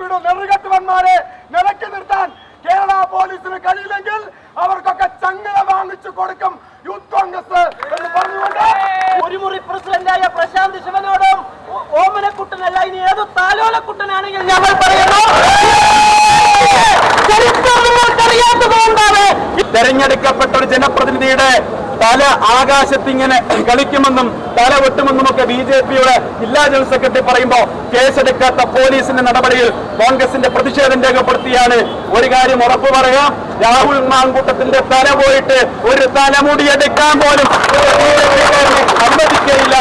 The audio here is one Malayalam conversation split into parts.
ബിജെപിയുടെ നെറുകെട്ടുവന്മാരെ നിലയ്ക്ക് നിർത്താൻ കേരള പോലീസിന് കഴിയില്ലെങ്കിൽ അവർക്കൊക്കെ ചങ്ങല വാങ്ങിച്ചു കൊടുക്കും യൂത്ത് കോൺഗ്രസ് എന്ന് പറഞ്ഞുകൊണ്ട് ഒരു മുറി പ്രസിഡന്റായ പ്രശാന്ത് ശിവനോടും ഓമനക്കുട്ടനല്ല ഇനി ഏത് താലോലക്കുട്ടനാണെങ്കിൽ ഞങ്ങൾ പറയുന്നു തെരഞ്ഞെടുക്കപ്പെട്ട ഒരു ജനപ്രതിനിധിയുടെ തല ആകാശത്തിങ്ങനെ കളിക്കുമെന്നും തല വെട്ടുമെന്നും ഒക്കെ BJPയുടെ ജില്ലാ ജനറൽ സെക്രട്ടറി പറയുമ്പോൾ കേസെടുക്കാത്ത പോലീസിന്റെ നടപടിയിൽ കോൺഗ്രസിന്റെ പ്രതിഷേധം രേഖപ്പെടുത്തിയാണ്. ഒരു കാര്യം ഉറപ്പു പറയാം, രാഹുൽ മാങ്കൂട്ടത്തിന്റെ തല പോയിട്ട് ഒരു തലമുടി എടുക്കാൻ പോലും അനുവദിക്കുകയില്ല.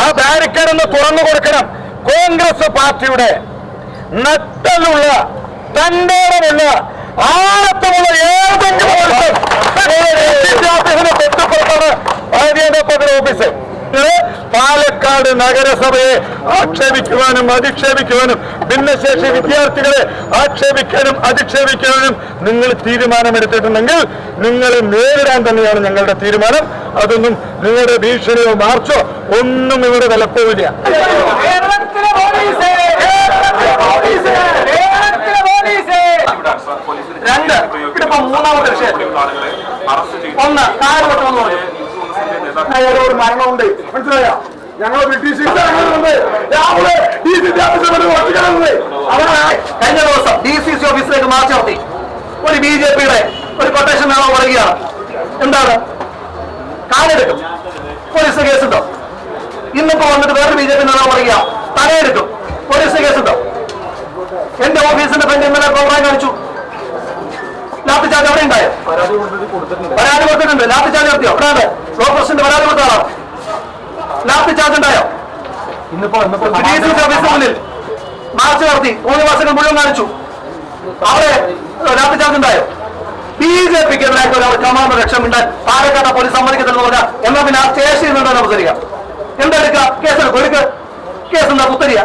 ആ ബാരിക്കേഡ് ഒന്ന് തുറന്നു കൊടുക്കണം. കോൺഗ്രസ് പാർട്ടിയുടെ നട്ടലുള്ള തന്റേടമുള്ള ആഴത്തുമുള്ള ഏതെങ്കിലും ഓഫീസ് പാലക്കാട് നഗരസഭയെ ആക്ഷേപിക്കുവാനും അധിക്ഷേപിക്കുവാനും ഭിന്നശേഷി വിദ്യാർത്ഥികളെ ആക്ഷേപിക്കാനും അധിക്ഷേപിക്കാനും നിങ്ങൾ തീരുമാനമെടുത്തിട്ടുണ്ടെങ്കിൽ നിങ്ങൾ നേരിടാൻ തന്നെയാണ് ഞങ്ങളുടെ തീരുമാനം. അതൊന്നും നിങ്ങളുടെ ഭീഷണിയോ മാർച്ചോ ഒന്നും ഇവിടെ വിലപ്പോവില്ല. രണ്ട് ഇതിപ്പോ മൂന്നാമത്തെ വിഷയം ഒന്ന് ഒരു മരണമുണ്ട്, മനസ്സിലായോ? ഞങ്ങൾ ബ്രിട്ടീഷ് രാവിലെ ഈ കഴിഞ്ഞ ദിവസം DCC ഓഫീസിലേക്ക് മാർച്ച് നടത്തി ഒരു BJPയുടെ ഒരു കൊട്ടേഷൻ വേണോ പറയുകയാണ്. എന്താണ് കാലെടുക്കും, പോലീസ് കേസുണ്ടോ? ഇന്നിപ്പോ വന്നിട്ട് വേറെ BJP നേതാവ് പറയുക തലയെടുക്കും, പോലീസ് കേസുണ്ടോ? എന്റെ ഓഫീസിന്റെ ഫ്രണ്ട് ഇന്നലെ പ്രോഗ്രാം കാണിച്ചു. ലാത്തി ചാർജ് അവിടെ ഉണ്ടായോ? പരാതി കൊടുത്തിട്ടുണ്ട്. ലാത്തി ചാർജ് നടത്തിയോ? അവിടെ ബ്ലോക്ക് പ്രസിഡന്റ് പരാതി കൊടുത്തതാണ്. ലാത്തി ചാർജ് ഉണ്ടായോ? DCC ഓഫീസിന് മുന്നിൽ മാർച്ച് നടത്തി 3 മാസങ്ങൾ മുഴുവൻ കാണിച്ചു. അവിടെ ലാത്തി ചാർജ് ഉണ്ടായോ? BJPക്ക് എതിരായിട്ട് ഒരാൾ കമാൻഡർ രക്ഷമുണ്ടാൻ പാലക്കാട് പോലീസ് സമ്മതിക്കത്തില്ലെന്ന് പറഞ്ഞാൽ എന്നാ പിന്നെ ആ സ്റ്റേഷനിൽ നിന്നാണ് നമുക്ക് തരിക. എന്തെടുക്കുക? കേസെടുക്കുക. കേസ് എന്താ പുത്തരിക?